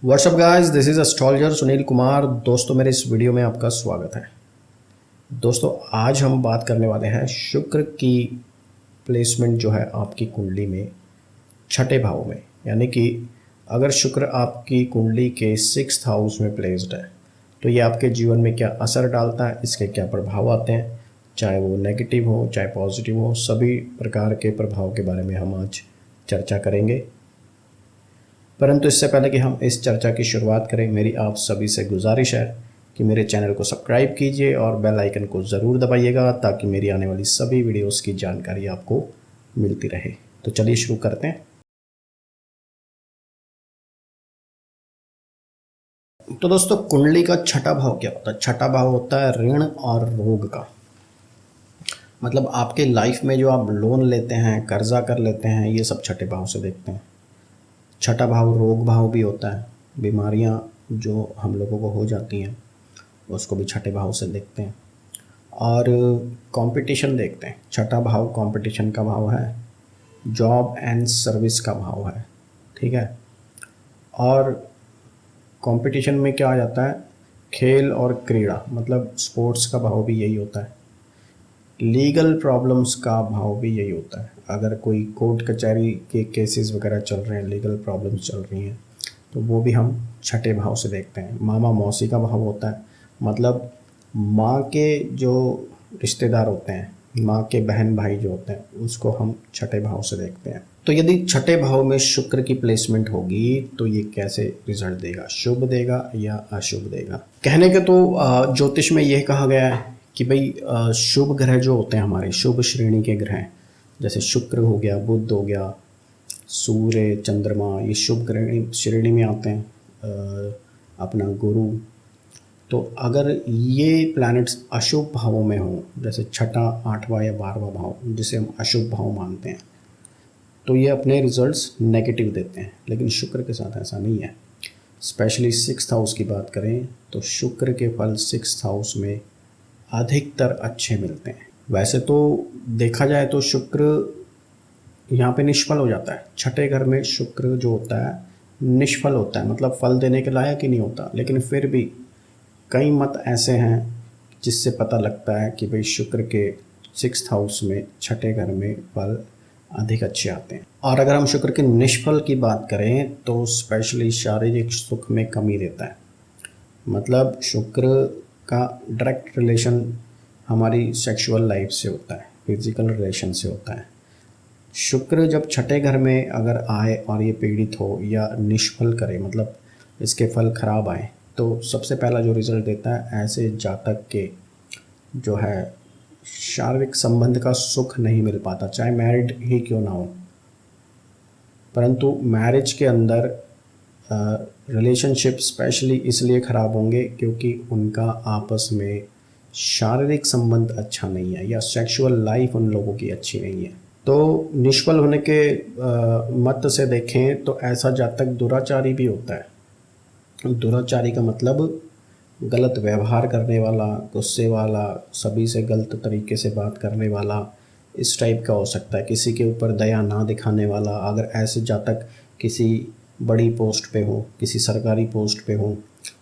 WhatsApp guys, this is astrologer Sunil Kumar. दोस्तों, मेरे इस वीडियो में आपका स्वागत है। दोस्तों, आज हम बात करने वाले हैं शुक्र की प्लेसमेंट जो है आपकी कुंडली में छठे भाव में, यानी कि अगर शुक्र आपकी कुंडली के 6th हाउस में प्लेस्ड है तो ये आपके जीवन में क्या असर डालता है, इसके क्या प्रभाव आते हैं, चाहे वो नेगेटिव हो चाहे पॉजिटिव हो, सभी प्रकार के प्रभाव के बारे में हम आज चर्चा करेंगे। परंतु इससे पहले कि हम इस चर्चा की शुरुआत करें, मेरी आप सभी से गुजारिश है कि मेरे चैनल को सब्सक्राइब कीजिए और बेल आइकन को ज़रूर दबाइएगा ताकि मेरी आने वाली सभी वीडियोस की जानकारी आपको मिलती रहे। तो चलिए शुरू करते हैं। तो दोस्तों, कुंडली का छठा भाव क्या होता है? छठा भाव होता है ऋण और रोग का। मतलब आपके लाइफ में जो आप लोन लेते हैं, कर्जा कर लेते हैं, ये सब छठे भाव से देखते हैं। छठा भाव रोग भाव भी होता है। बीमारियां जो हम लोगों को हो जाती हैं उसको भी छठे भाव से देखते हैं। और कंपटीशन देखते हैं। छठा भाव कंपटीशन का भाव है, जॉब एंड सर्विस का भाव है, ठीक है। और कंपटीशन में क्या आ जाता है? खेल और क्रीड़ा, मतलब स्पोर्ट्स का भाव भी यही होता है। लीगल प्रॉब्लम्स का भाव भी यही होता है। अगर कोई कोर्ट कचहरी के केसेस वगैरह चल रहे हैं, लीगल प्रॉब्लम्स चल रही हैं, तो वो भी हम छठे भाव से देखते हैं। मामा मौसी का भाव होता है, मतलब माँ के जो रिश्तेदार होते हैं, माँ के बहन भाई जो होते हैं, उसको हम छठे भाव से देखते हैं। तो यदि छठे भाव में शुक्र की प्लेसमेंट होगी तो ये कैसे रिजल्ट देगा? शुभ देगा या अशुभ देगा? कहने के तो ज्योतिष में यह कहा गया है कि भाई शुभ ग्रह जो होते हैं, हमारे शुभ श्रेणी के ग्रह, जैसे शुक्र हो गया, बुध हो गया, सूर्य, चंद्रमा, ये शुभ ग्रह श्रेणी में आते हैं। अपना गुरु। तो अगर ये प्लैनेट्स अशुभ भावों में हों, जैसे छठा, आठवां या 12वां भाव, जिसे हम अशुभ भाव मानते हैं, तो ये अपने रिजल्ट्स नेगेटिव देते हैं। लेकिन शुक्र के साथ ऐसा नहीं है। स्पेशली 6th हाउस की बात करें तो शुक्र के फल 6th हाउस में अधिकतर अच्छे मिलते हैं। वैसे तो देखा जाए तो शुक्र यहाँ पे निष्फल हो जाता है। छठे घर में शुक्र जो होता है निष्फल होता है, मतलब फल देने के लायक ही नहीं होता। लेकिन फिर भी कई मत ऐसे हैं जिससे पता लगता है कि भाई शुक्र के 6th हाउस में, छठे घर में फल अधिक अच्छे आते हैं। और अगर हम शुक्र के निष्फल की बात करें तो स्पेशली शारीरिक सुख में कमी देता है। मतलब शुक्र का डायरेक्ट रिलेशन हमारी सेक्सुअल लाइफ से होता है, फिजिकल रिलेशन से होता है। शुक्र जब छठे घर में अगर आए और ये पीड़ित हो या निष्फल करे, मतलब इसके फल खराब आए, तो सबसे पहला जो रिज़ल्ट देता है, ऐसे जातक के जो है शारीरिक संबंध का सुख नहीं मिल पाता, चाहे मैरिड ही क्यों ना हो। परंतु मैरिज के अंदर रिलेशनशिप स्पेशली इसलिए ख़राब होंगे क्योंकि उनका आपस में शारीरिक संबंध अच्छा नहीं है या सेक्सुअल लाइफ उन लोगों की अच्छी नहीं है। तो निष्फल होने के मत से देखें तो ऐसा जातक दुराचारी भी होता है। दुराचारी का मतलब गलत व्यवहार करने वाला, गुस्से वाला, सभी से गलत तरीके से बात करने वाला, इस टाइप का हो सकता है। किसी के ऊपर दया ना दिखाने वाला। अगर ऐसे जातक किसी बड़ी पोस्ट पे हो, किसी सरकारी पोस्ट पे हो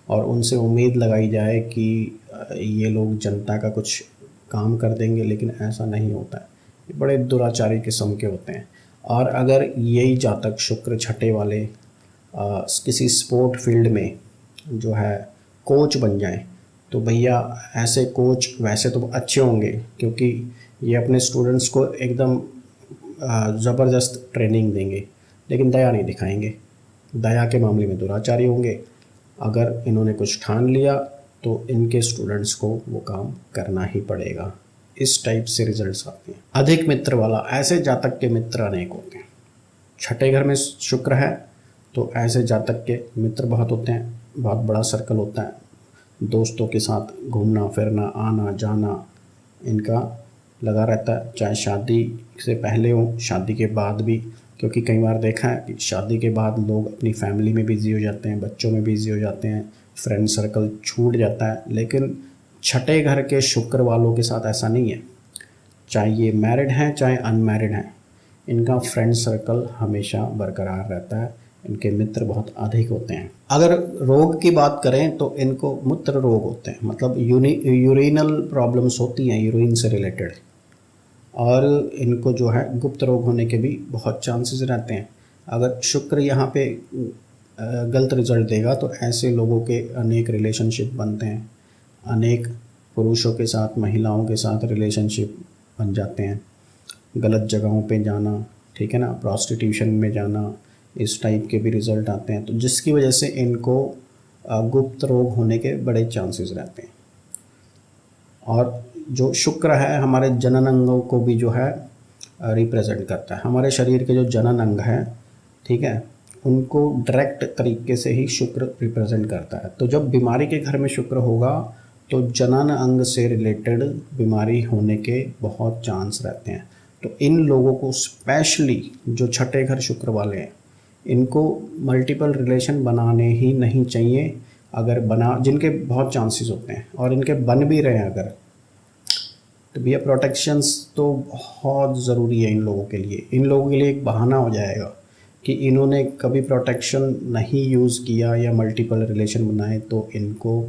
और उनसे उम्मीद लगाई जाए कि ये लोग जनता का कुछ काम कर देंगे, लेकिन ऐसा नहीं होता है। ये बड़े दुराचारी किस्म के होते हैं। और अगर यही जातक शुक्र छठे वाले किसी स्पोर्ट फील्ड में जो है कोच बन जाएं, तो भैया ऐसे कोच वैसे तो अच्छे होंगे क्योंकि ये अपने स्टूडेंट्स को एकदम ज़बरदस्त ट्रेनिंग देंगे, लेकिन दया नहीं दिखाएंगे। दया के मामले में दुराचारी होंगे। अगर इन्होंने कुछ ठान लिया तो इनके स्टूडेंट्स को वो काम करना ही पड़ेगा। इस टाइप से रिजल्ट्स आते हैं। अधिक मित्र वाला, ऐसे जातक के मित्र अनेक होते हैं। छठे घर में शुक्र है तो ऐसे जातक के मित्र बहुत होते हैं, बहुत बड़ा सर्कल होता है। दोस्तों के साथ घूमना फिरना, आना जाना इनका लगा रहता है, चाहे शादी से पहले हो, शादी के बाद भी। क्योंकि कई बार देखा है कि शादी के बाद लोग अपनी फैमिली में बिज़ी हो जाते हैं, बच्चों में बिज़ी हो जाते हैं, फ्रेंड सर्कल छूट जाता है। लेकिन छठे घर के शुक्र वालों के साथ ऐसा नहीं है। चाहे ये मैरिड हैं चाहे अनमैरिड हैं, इनका फ्रेंड सर्कल हमेशा बरकरार रहता है। इनके मित्र बहुत अधिक होते हैं। अगर रोग की बात करें तो इनको मूत्र रोग होते हैं, मतलब यूरिनल प्रॉब्लम्स होती हैं यूरिन से रिलेटेड, और इनको जो है गुप्त रोग होने के भी बहुत चांसेस रहते हैं। अगर शुक्र यहाँ पे गलत रिजल्ट देगा तो ऐसे लोगों के अनेक रिलेशनशिप बनते हैं, अनेक पुरुषों के साथ महिलाओं के साथ रिलेशनशिप बन जाते हैं, गलत जगहों पे जाना, ठीक है ना, प्रॉस्टिट्यूशन में जाना, इस टाइप के भी रिज़ल्ट आते हैं, तो जिसकी वजह से इनको गुप्त रोग होने के बड़े चांसेस रहते हैं। और जो शुक्र है हमारे जनन अंगों को भी जो है रिप्रेजेंट करता है। हमारे शरीर के जो जनन अंग हैं, ठीक है, उनको डायरेक्ट तरीके से ही शुक्र रिप्रेजेंट करता है। तो जब बीमारी के घर में शुक्र होगा तो जनन अंग से रिलेटेड बीमारी होने के बहुत चांस रहते हैं। तो इन लोगों को स्पेशली जो छठे घर शुक्र वाले हैं, इनको मल्टीपल रिलेशन बनाने ही नहीं चाहिए। अगर बना, जिनके बहुत चांसेस होते हैं और इनके बन भी रहे हैं अगर, तो भैया प्रोटेक्शंस तो बहुत ज़रूरी है इन लोगों के लिए। इन लोगों के लिए एक बहाना हो जाएगा कि इन्होंने कभी प्रोटेक्शन नहीं यूज़ किया या मल्टीपल रिलेशन बनाए तो इनको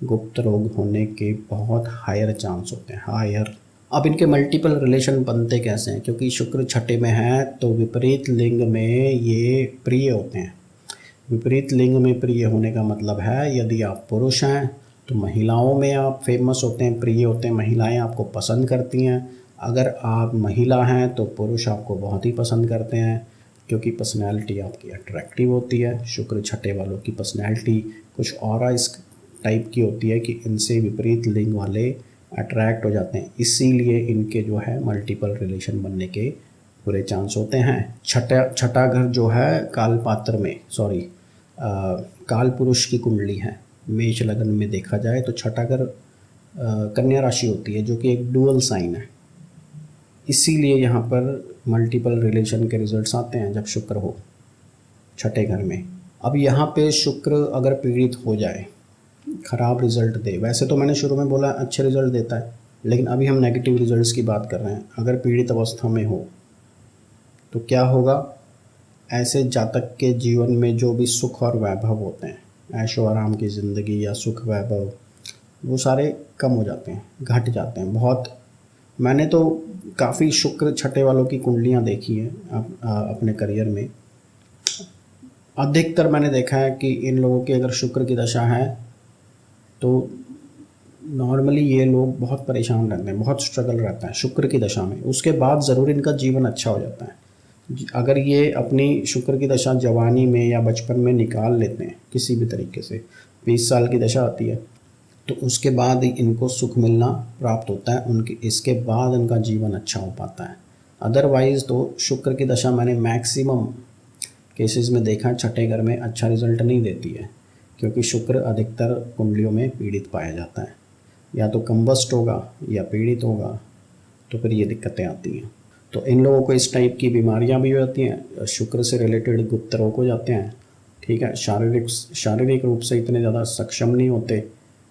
गुप्त रोग होने के बहुत हायर चांस होते हैं, हायर। अब इनके मल्टीपल रिलेशन बनते कैसे हैं, क्योंकि शुक्र छठे में है तो विपरीत लिंग में ये प्रिय होते हैं। विपरीत लिंग में प्रिय होने का मतलब है यदि आप पुरुष हैं तो महिलाओं में आप फेमस होते हैं, प्रिय होते हैं, महिलाएं आपको पसंद करती हैं। अगर आप महिला हैं तो पुरुष आपको बहुत ही पसंद करते हैं, क्योंकि पर्सनैलिटी आपकी अट्रैक्टिव होती है। शुक्र छठे वालों की पर्सनैलिटी कुछ और इस टाइप की होती है कि इनसे विपरीत लिंग वाले अट्रैक्ट हो जाते हैं, इसीलिए इनके जो है मल्टीपल रिलेशन बनने के पूरे चांस होते हैं। छठा घर जो है काल पात्र में, काल पुरुष की कुंडली है, मेष लगन में देखा जाए तो छठा घर कन्या राशि होती है, जो कि एक डुअल साइन है। इसीलिए यहाँ पर मल्टीपल रिलेशन के रिजल्ट्स आते हैं जब शुक्र हो छठे घर में। अब यहाँ पे शुक्र अगर पीड़ित हो जाए, ख़राब रिज़ल्ट दे, वैसे तो मैंने शुरू में बोला अच्छे रिज़ल्ट देता है, लेकिन अभी हम नेगेटिव रिज़ल्ट्स की बात कर रहे हैं। अगर पीड़ित अवस्था में हो तो क्या होगा, ऐसे जातक के जीवन में जो भी सुख और वैभव होते हैं, ऐशो आराम की ज़िंदगी या सुख वैभव, वो सारे कम हो जाते हैं, घट जाते हैं बहुत। मैंने तो काफ़ी शुक्र छठे वालों की कुंडलियाँ देखी हैं अपने करियर में। अधिकतर मैंने देखा है कि इन लोगों की अगर शुक्र की दशा है तो नॉर्मली ये लोग बहुत परेशान रहते हैं, बहुत स्ट्रगल रहता है शुक्र की दशा में। उसके बाद ज़रूर इनका जीवन अच्छा हो जाता है। अगर ये अपनी शुक्र की दशा जवानी में या बचपन में निकाल लेते हैं किसी भी तरीके से, 20 साल की दशा आती है, तो उसके बाद इनको सुख मिलना प्राप्त होता है, उनके इसके बाद इनका जीवन अच्छा हो पाता है। अदरवाइज़ तो शुक्र की दशा मैंने मैक्सिमम केसेस में देखा छठे घर में अच्छा रिजल्ट नहीं देती है, क्योंकि शुक्र अधिकतर कुंडलियों में पीड़ित पाया जाता है, या तो कम्बस्ट होगा या पीड़ित होगा, तो फिर ये दिक्कतें आती हैं। तो इन लोगों को इस टाइप की बीमारियां भी होती हैं, शुक्र से रिलेटेड गुप्त रोग हो जाते हैं, ठीक है। शारीरिक रूप से इतने ज़्यादा सक्षम नहीं होते,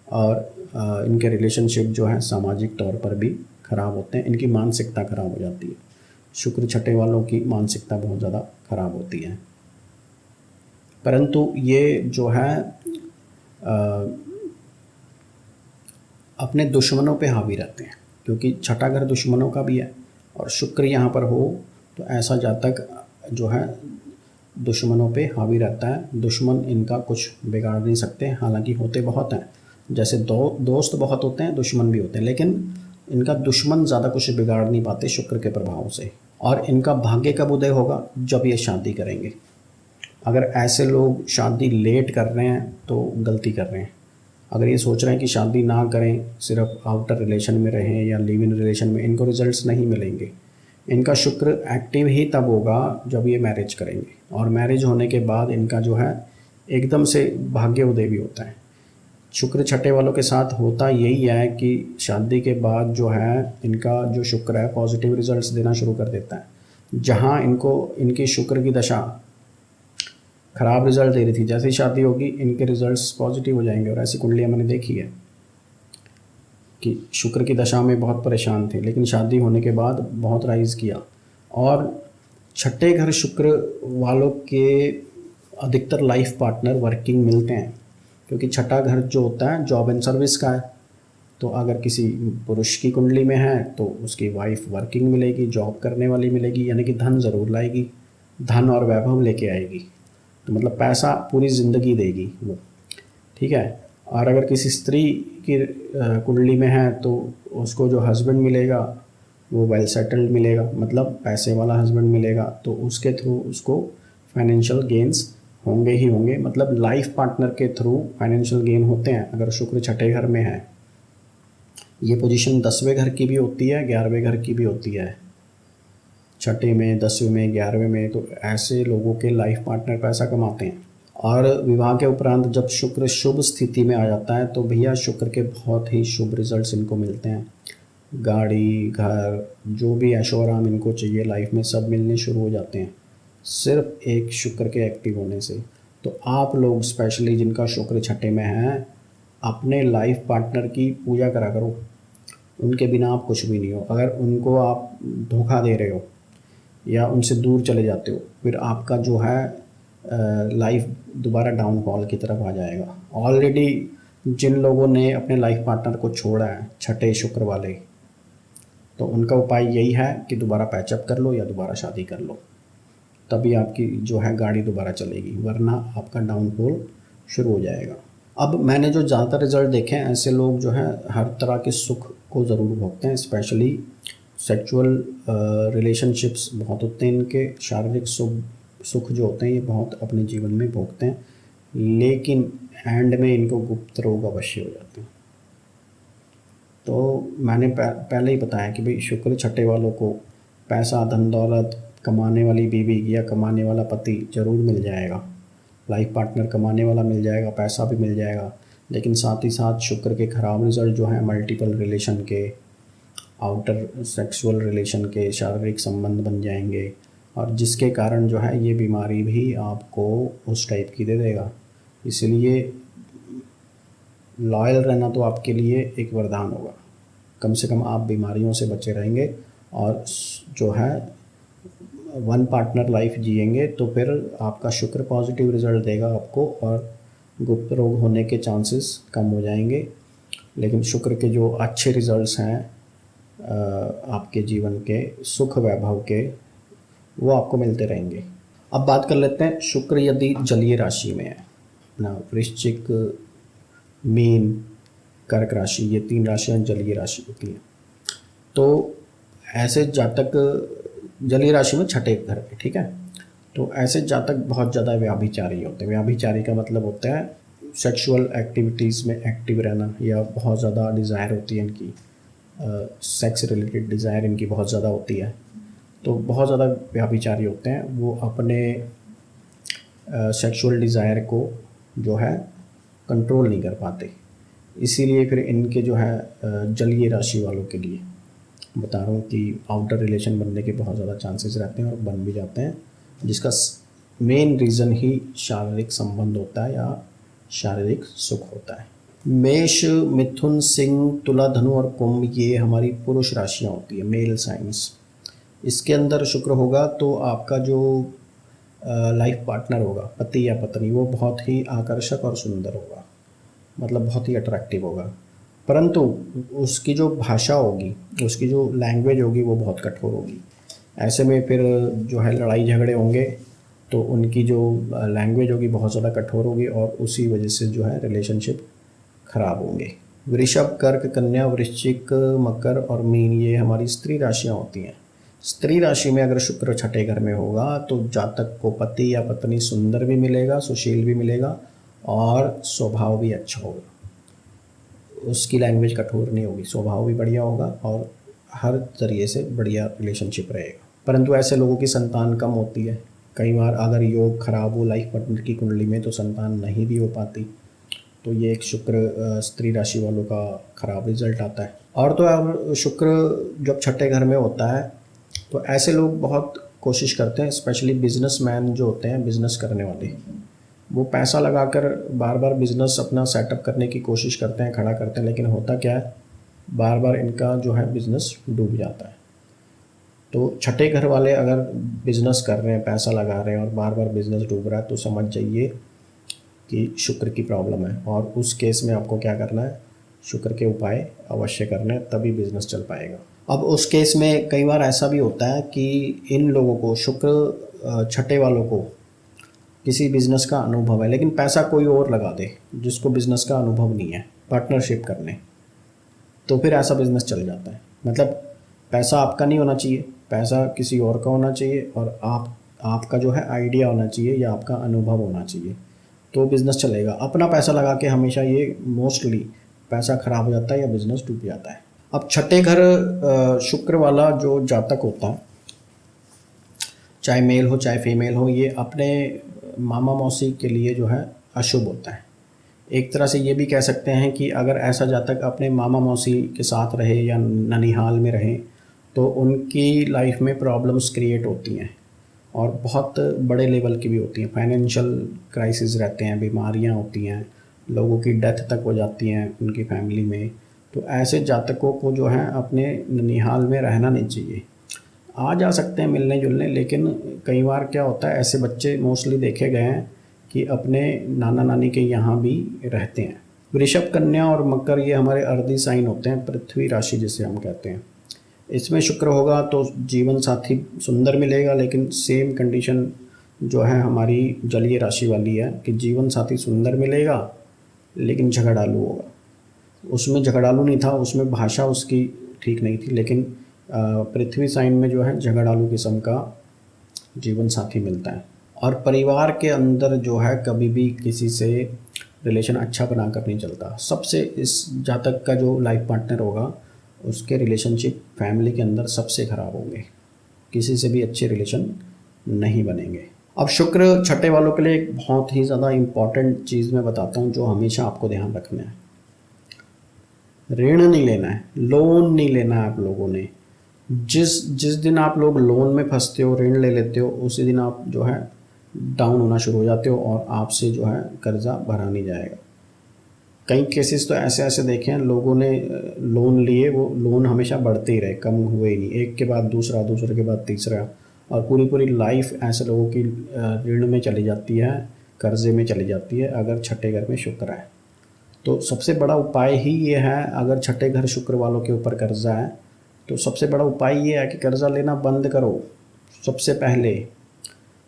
और इनके रिलेशनशिप जो है सामाजिक तौर पर भी ख़राब होते हैं। इनकी मानसिकता ख़राब हो जाती है। शुक्र छठे वालों की मानसिकता बहुत ज़्यादा ख़राब होती है। परंतु ये जो है अपने दुश्मनों पे हावी रहते हैं, क्योंकि छठा घर दुश्मनों का भी है, और शुक्र यहाँ पर हो तो ऐसा जातक जो है दुश्मनों पे हावी रहता है। दुश्मन इनका कुछ बिगाड़ नहीं सकते, हालांकि होते बहुत हैं, जैसे दोस्त बहुत होते हैं, दुश्मन भी होते हैं, लेकिन इनका दुश्मन ज़्यादा कुछ बिगाड़ नहीं पाते शुक्र के प्रभाव से। और इनका भाग्य कब उदय होगा, जब ये शादी करेंगे। अगर ऐसे लोग शादी लेट कर रहे हैं तो गलती कर रहे हैं। अगर ये सोच रहे हैं कि शादी ना करें, सिर्फ आउटर रिलेशन में रहें या लिव इन रिलेशन में, इनको रिजल्ट्स नहीं मिलेंगे। इनका शुक्र एक्टिव ही तब होगा जब ये मैरिज करेंगे, और मैरिज होने के बाद इनका जो है एकदम से भाग्य उदय भी होता है। शुक्र छठे वालों के साथ होता यही है कि शादी के बाद जो है इनका जो शुक्र है पॉजिटिव रिजल्ट्स देना शुरू कर देता है। जहाँ इनको इनकी शुक्र की दशा ख़राब रिजल्ट दे रही थी, जैसे ही शादी होगी इनके रिजल्ट्स पॉजिटिव हो जाएंगे। और ऐसी कुंडलियाँ मैंने देखी है कि शुक्र की दशा में बहुत परेशान थे, लेकिन शादी होने के बाद बहुत राइज़ किया। और छठे घर शुक्र वालों के अधिकतर लाइफ पार्टनर वर्किंग मिलते हैं, क्योंकि छठा घर जो होता है जॉब एंड सर्विस का है। तो अगर किसी पुरुष की कुंडली में है तो उसकी वाइफ वर्किंग मिलेगी, जॉब करने वाली मिलेगी, यानी कि धन ज़रूर लाएगी, धन और वैभव लेके आएगी, तो मतलब पैसा पूरी ज़िंदगी देगी वो, ठीक है। और अगर किसी स्त्री की कुंडली में है तो उसको जो हस्बैंड मिलेगा वो वेल सेटल्ड मिलेगा, मतलब पैसे वाला हस्बैंड मिलेगा, तो उसके थ्रू उसको फाइनेंशियल गेंस होंगे ही होंगे। मतलब लाइफ पार्टनर के थ्रू फाइनेंशियल गेन होते हैं अगर शुक्र छठे घर में है। ये पोजीशन 10वें घर की भी होती है, 11वें घर की भी होती है। छठे में, 10वें में, 11वें में, तो ऐसे लोगों के लाइफ पार्टनर पैसा कमाते हैं। और विवाह के उपरांत जब शुक्र शुभ स्थिति में आ जाता है तो भैया शुक्र के बहुत ही शुभ रिजल्ट्स इनको मिलते हैं। गाड़ी, घर, जो भी ऐशो आराम इनको चाहिए लाइफ में सब मिलने शुरू हो जाते हैं सिर्फ एक शुक्र के एक्टिव होने से। तो आप लोग स्पेशली जिनका शुक्र छठे में है, अपने लाइफ पार्टनर की पूजा करा करो। उनके बिना आप कुछ भी नहीं हो। अगर उनको आप धोखा दे रहे हो या उनसे दूर चले जाते हो, फिर आपका जो है लाइफ दोबारा डाउनफॉल की तरफ आ जाएगा। ऑलरेडी जिन लोगों ने अपने लाइफ पार्टनर को छोड़ा है छठे शुक्र वाले, तो उनका उपाय यही है कि दोबारा पैचअप कर लो या दोबारा शादी कर लो, तभी आपकी जो है गाड़ी दोबारा चलेगी, वरना आपका डाउनफॉल शुरू हो जाएगा। अब मैंने जो ज़्यादातर रिज़ल्ट देखे हैं, ऐसे लोग जो हैं हर तरह के सुख को ज़रूर भोगते हैं, स्पेशली सेक्सुअल रिलेशनशिप्स बहुत होते हैं इनके, शारीरिक सुख जो होते हैं ये बहुत अपने जीवन में भोगते हैं, लेकिन एंड में इनको गुप्त रोग अवश्य हो जाते हैं। तो मैंने पहले ही बताया कि भाई शुक्र छठे वालों को पैसा, धन दौलत, कमाने वाली बीवी या कमाने वाला पति ज़रूर मिल जाएगा, लाइफ पार्टनर कमाने वाला मिल जाएगा, पैसा भी मिल जाएगा, लेकिन साथ ही साथ शुक्र के ख़राब रिजल्ट जो हैं मल्टीपल रिलेशन के, आउटर सेक्सुअल रिलेशन के, शारीरिक संबंध बन जाएंगे, और जिसके कारण जो है ये बीमारी भी आपको उस टाइप की दे देगा। इसलिए लॉयल रहना तो आपके लिए एक वरदान होगा, कम से कम आप बीमारियों से बचे रहेंगे और जो है वन पार्टनर लाइफ जिएंगे, तो फिर आपका शुक्र पॉजिटिव रिजल्ट देगा आपको और गुप्त रोग होने के चांसेस कम हो जाएंगे। लेकिन शुक्र के जो अच्छे रिजल्ट्स हैं आपके जीवन के सुख वैभव के, वो आपको मिलते रहेंगे। अब बात कर लेते हैं शुक्र यदि जलीय राशि में है ना, वृश्चिक, मीन, कर्क राशि, ये 3 राशियाँ जलीय राशि होती हैं। तो ऐसे जातक जलीय राशि में छठे घर पे, ठीक है, तो ऐसे जातक बहुत ज़्यादा व्याभिचारी होते हैं। व्याभिचारी का मतलब होता है सेक्सुअल एक्टिविटीज़ में एक्टिव रहना, या बहुत ज़्यादा डिज़ायर होती है इनकी, सेक्स रिलेटेड डिज़ायर इनकी बहुत ज़्यादा होती है। तो बहुत ज़्यादा व्याभिचारी होते हैं, वो अपने सेक्सुअल डिज़ायर को जो है कंट्रोल नहीं कर पाते। इसीलिए फिर इनके जो है जलीय राशि वालों के लिए बता रहा हूँ कि आउटर रिलेशन बनने के बहुत ज़्यादा चांसेस रहते हैं और बन भी जाते हैं, जिसका मेन रीज़न ही शारीरिक संबंध होता है या शारीरिक सुख होता है। मेष, मिथुन, सिंह, तुला, धनु और कुंभ ये हमारी पुरुष राशियाँ होती है, मेल साइंस। इसके अंदर शुक्र होगा तो आपका जो लाइफ पार्टनर होगा, पति या पत्नी, वो बहुत ही आकर्षक और सुंदर होगा, मतलब बहुत ही अट्रैक्टिव होगा, परंतु उसकी जो भाषा होगी, उसकी जो लैंग्वेज होगी वो बहुत कठोर होगी। ऐसे में फिर जो है लड़ाई झगड़े होंगे, तो उनकी जो लैंग्वेज होगी बहुत ज़्यादा कठोर होगी और उसी वजह से जो है रिलेशनशिप खराब होंगे। वृषभ, कर्क, कन्या, वृश्चिक, मकर और मीन ये हमारी स्त्री राशियाँ होती हैं। स्त्री राशि में अगर शुक्र छठे घर में होगा तो जातक को पति या पत्नी सुंदर भी मिलेगा, सुशील भी मिलेगा और स्वभाव भी अच्छा होगा। उसकी लैंग्वेज कठोर नहीं होगी, स्वभाव भी बढ़िया होगा और हर तरीके से बढ़िया रिलेशनशिप रहेगा। परंतु ऐसे लोगों की संतान कम होती है। कई बार अगर योग खराब हो लाइफ पार्टनर की कुंडली में तो संतान नहीं भी हो पाती। तो ये एक शुक्र स्त्री राशि वालों का खराब रिजल्ट आता है। और तो और शुक्र जब छठे घर में होता है तो ऐसे लोग बहुत कोशिश करते हैं, स्पेशली बिजनेसमैन जो होते हैं, बिजनेस करने वाले, वो पैसा लगाकर बार बार बिजनेस अपना सेटअप करने की कोशिश करते हैं, खड़ा करते हैं, लेकिन होता क्या है, बार बार इनका जो है बिजनेस डूब जाता है। तो छठे घर वाले अगर बिजनेस कर रहे हैं, पैसा लगा रहे हैं और बार बार बिजनेस डूब रहा है, तो समझ जाइए कि शुक्र की प्रॉब्लम है। और उस केस में आपको क्या करना है, शुक्र के उपाय अवश्य करने हैं, तभी बिजनेस चल पाएगा। अब उस केस में कई बार ऐसा भी होता है कि इन लोगों को, शुक्र छठे वालों को किसी बिजनेस का अनुभव है, लेकिन पैसा कोई और लगा दे जिसको बिजनेस का अनुभव नहीं है, पार्टनरशिप करने, तो फिर ऐसा बिजनेस चल जाता है। मतलब पैसा आपका नहीं होना चाहिए, पैसा किसी और का होना चाहिए, और आपका जो है आइडिया होना चाहिए या आपका अनुभव होना चाहिए, तो बिज़नेस चलेगा। अपना पैसा लगा के हमेशा ये मोस्टली पैसा खराब हो जाता है या बिज़नेस डूब जाता है। अब छठे घर शुक्र वाला जो जातक होता है, चाहे मेल हो चाहे फीमेल हो, ये अपने मामा मौसी के लिए जो है अशुभ होता है। एक तरह से ये भी कह सकते हैं कि अगर ऐसा जातक अपने मामा मौसी के साथ रहे या ननिहाल में रहे, तो उनकी लाइफ में प्रॉब्लम्स क्रिएट होती हैं और बहुत बड़े लेवल की भी होती हैं। फाइनेंशियल क्राइसिस रहते हैं, बीमारियां होती हैं, लोगों की डेथ तक हो जाती हैं उनकी फैमिली में। तो ऐसे जातकों को जो है अपने ननिहाल में रहना नहीं चाहिए। आ जा सकते हैं मिलने जुलने, लेकिन कई बार क्या होता है, ऐसे बच्चे मोस्टली देखे गए हैं कि अपने नाना नानी के यहाँ भी रहते हैं। वृषभ, कन्या और मकर ये हमारे अर्धी साइन होते हैं, पृथ्वी राशि जिसे हम कहते हैं। इसमें शुक्र होगा तो जीवन साथी सुंदर मिलेगा, लेकिन सेम कंडीशन जो है हमारी जलीय राशि वाली है कि जीवन साथी सुंदर मिलेगा लेकिन झगड़ालू होगा। उसमें झगड़ालू नहीं था, उसमें भाषा उसकी ठीक नहीं थी, लेकिन पृथ्वी साइन में जो है झगड़ालू किस्म का जीवन साथी मिलता है। और परिवार के अंदर जो है कभी भी किसी से रिलेशन अच्छा बनाकर नहीं चलता। सबसे इस जातक का जो लाइफ पार्टनर होगा उसके रिलेशनशिप फैमिली के अंदर सबसे ख़राब होंगे, किसी से भी अच्छे रिलेशन नहीं बनेंगे। अब शुक्र छठे वालों के लिए एक बहुत ही ज़्यादा इम्पॉर्टेंट चीज़ मैं बताता हूँ जो हमेशा आपको ध्यान रखना है। ऋण नहीं लेना है, लोन नहीं लेना है आप लोगों ने। जिस दिन आप लोग लोन में फंसते हो, ऋण ले लेते हो, उसी दिन आप जो है डाउन होना शुरू हो जाते हो और आपसे जो है कर्जा भरा नहीं जाएगा। कई केसेस तो ऐसे ऐसे देखे हैं, लोगों ने लोन लिए, वो लोन हमेशा बढ़ते ही रहे, कम हुए ही नहीं, एक के बाद दूसरा, दूसरे के बाद तीसरा, और पूरी पूरी लाइफ ऐसे लोगों की ऋण में चली जाती है, कर्जे में चली जाती है अगर छठे घर में शुक्र है। तो सबसे बड़ा उपाय ही ये है, अगर छठे घर शुक्र वालों के ऊपर कर्जा है तो सबसे बड़ा उपाय ये है कि कर्जा लेना बंद करो सबसे पहले।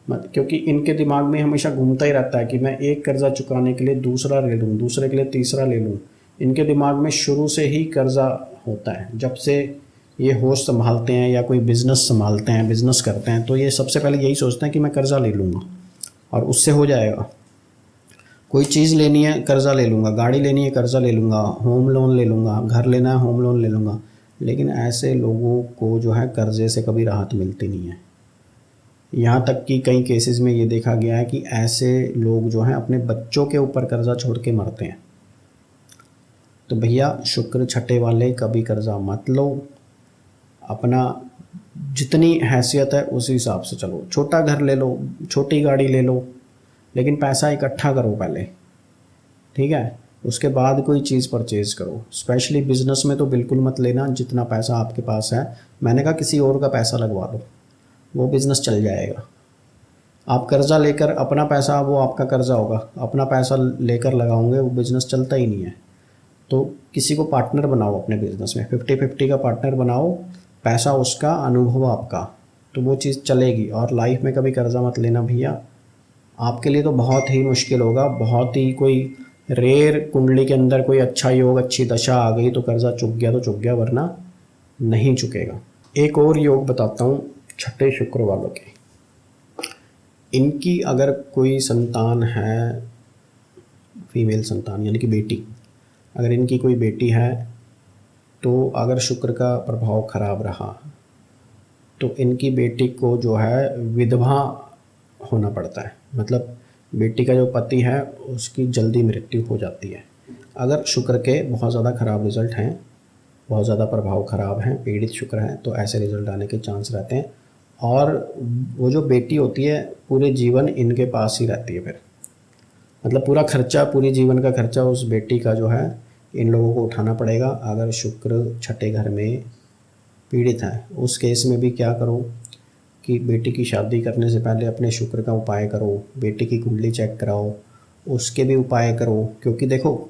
मत, क्योंकि इनके दिमाग में हमेशा घूमता ही रहता है कि मैं एक कर्जा चुकाने के लिए दूसरा ले लूँ, दूसरे के लिए तीसरा ले लूँ। इनके दिमाग में शुरू से ही कर्जा होता है। जब से ये होश संभालते हैं या कोई बिज़नेस संभालते हैं, बिज़नेस करते हैं, तो ये सबसे पहले यही सोचते हैं कि मैं कर्जा ले लूँगा और उससे हो जाएगा। कोई चीज़ लेनी है कर्जा ले लूँगा, गाड़ी लेनी है कर्जा ले लूँगा, होम लोन ले लूँगा, घर लेना है होम लोन ले लूँगा। लेकिन ऐसे लोगों को जो है कर्जे से कभी राहत मिलती नहीं है। यहाँ तक कि कई केसेस में ये देखा गया है कि ऐसे लोग जो हैं अपने बच्चों के ऊपर कर्जा छोड़ के मरते हैं। तो भैया शुक्र छठे वाले कभी कर्जा मत लो, अपना जितनी हैसियत है उसी हिसाब से चलो। छोटा घर ले लो, छोटी गाड़ी ले लो, लेकिन पैसा इकट्ठा करो पहले, ठीक है, उसके बाद कोई चीज़ परचेज़ करो। स्पेशली बिज़नेस में तो बिल्कुल मत लेना जितना पैसा आपके पास है। मैंने कहा किसी और का पैसा लगवा लो, वो बिज़नेस चल जाएगा। आप कर्ज़ा लेकर अपना पैसा, वो आपका कर्ज़ा होगा, अपना पैसा लेकर लगाओगे, वो बिज़नेस चलता ही नहीं है। तो किसी को पार्टनर बनाओ अपने बिज़नेस में, 50-50 का पार्टनर बनाओ, पैसा उसका, अनुभव आपका, तो वो चीज़ चलेगी। और लाइफ में कभी कर्ज़ा मत लेना भैया, आपके लिए तो बहुत ही मुश्किल होगा। बहुत ही कोई रेयर कुंडली के अंदर कोई अच्छा योग, अच्छी दशा आ गई तो कर्ज़ा चुक गया तो चुक गया, वरना नहीं चुकेगा। एक और योग बताता हूँ छठे शुक्र वालों के। इनकी अगर कोई संतान है, फीमेल संतान यानी कि बेटी, अगर इनकी कोई बेटी है तो अगर शुक्र का प्रभाव खराब रहा तो इनकी बेटी को जो है विधवा होना पड़ता है। मतलब बेटी का जो पति है उसकी जल्दी मृत्यु हो जाती है। अगर शुक्र के बहुत ज़्यादा ख़राब रिज़ल्ट हैं, बहुत ज़्यादा प्रभाव ख़राब हैं, पीड़ित शुक्र हैं, तो ऐसे रिज़ल्ट आने के चांस रहते हैं। और वो जो बेटी होती है पूरे जीवन इनके पास ही रहती है फिर, मतलब पूरा खर्चा, पूरी जीवन का खर्चा उस बेटी का जो है इन लोगों को उठाना पड़ेगा अगर शुक्र छठे घर में पीड़ित हैं, उस केस में भी क्या करो कि बेटी की शादी करने से पहले अपने शुक्र का उपाय करो, बेटी की कुंडली चेक कराओ, उसके भी उपाय करो। क्योंकि देखो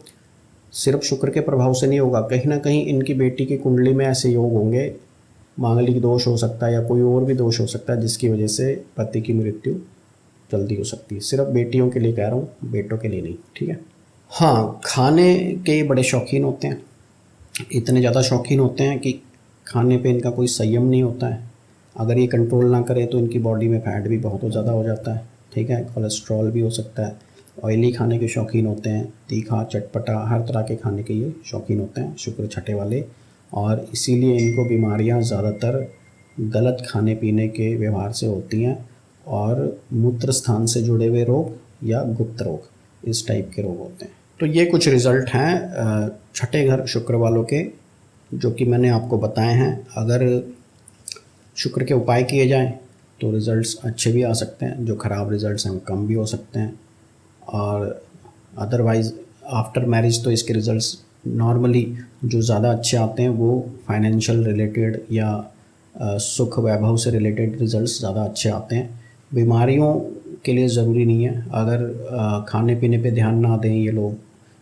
सिर्फ शुक्र के प्रभाव से नहीं होगा, कहीं ना कहीं इनकी बेटी की कुंडली में ऐसे योग होंगे, मांगलिक दोष हो सकता है या कोई और भी दोष हो सकता है जिसकी वजह से पति की मृत्यु जल्दी हो सकती है। सिर्फ बेटियों के लिए कह रहा हूँ, बेटों के लिए नहीं, ठीक है। हाँ, खाने के बड़े शौकीन होते हैं, इतने ज़्यादा शौकीन होते हैं कि खाने पे इनका कोई संयम नहीं होता है। अगर ये कंट्रोल ना करें तो इनकी बॉडी में फैट भी बहुत ज़्यादा हो जाता है, ठीक है, कोलेस्ट्रॉल भी हो सकता है। ऑयली खाने के शौकीन होते हैं, तीखा चटपटा हर तरह के खाने के ये शौकीन होते हैं शुक्र छठे वाले, और इसीलिए इनको बीमारियां ज़्यादातर गलत खाने पीने के व्यवहार से होती हैं, और मूत्र स्थान से जुड़े हुए रोग या गुप्त रोग, इस टाइप के रोग होते हैं। तो ये कुछ रिज़ल्ट हैं छठे घर शुक्र वालों के, जो कि मैंने आपको बताए हैं। अगर शुक्र के उपाय किए जाएं तो रिज़ल्ट्स अच्छे भी आ सकते हैं, जो ख़राब रिज़ल्ट्स हैं वो कम भी हो सकते हैं। और अदरवाइज़ आफ्टर मैरिज तो इसके रिज़ल्ट्स नॉर्मली जो ज़्यादा अच्छे आते हैं वो फाइनेंशियल रिलेटेड या सुख वैभव से रिलेटेड रिज़ल्ट्स ज़्यादा अच्छे आते हैं। बीमारियों के लिए ज़रूरी नहीं है। अगर खाने पीने पे ध्यान ना दें ये लोग,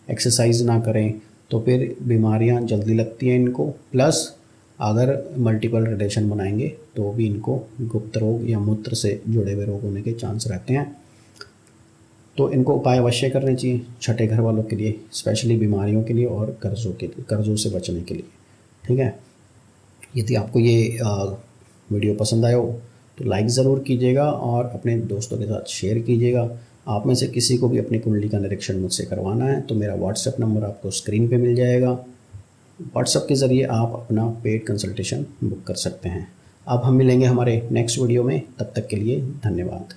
एक्सरसाइज ना करें, तो फिर बीमारियां जल्दी लगती हैं इनको। प्लस अगर मल्टीपल रिलेशन बनाएंगे तो भी इनको गुप्त रोग या मूत्र से जुड़े हुए रोग होने के चांस रहते हैं। तो इनको उपाय अवश्य करने चाहिए छठे घर वालों के लिए, स्पेशली बीमारियों के लिए और कर्ज़ों से बचने के लिए, ठीक है। यदि आपको ये वीडियो पसंद आया हो तो लाइक ज़रूर कीजिएगा और अपने दोस्तों के साथ शेयर कीजिएगा। आप में से किसी को भी अपनी कुंडली का निरीक्षण मुझसे करवाना है तो मेरा व्हाट्सएप नंबर आपको स्क्रीन पे मिल जाएगा। व्हाट्सएप के ज़रिए आप अपना पेड कंसल्टेशन बुक कर सकते हैं। अब हम मिलेंगे हमारे नेक्स्ट वीडियो में, तब तक के लिए धन्यवाद।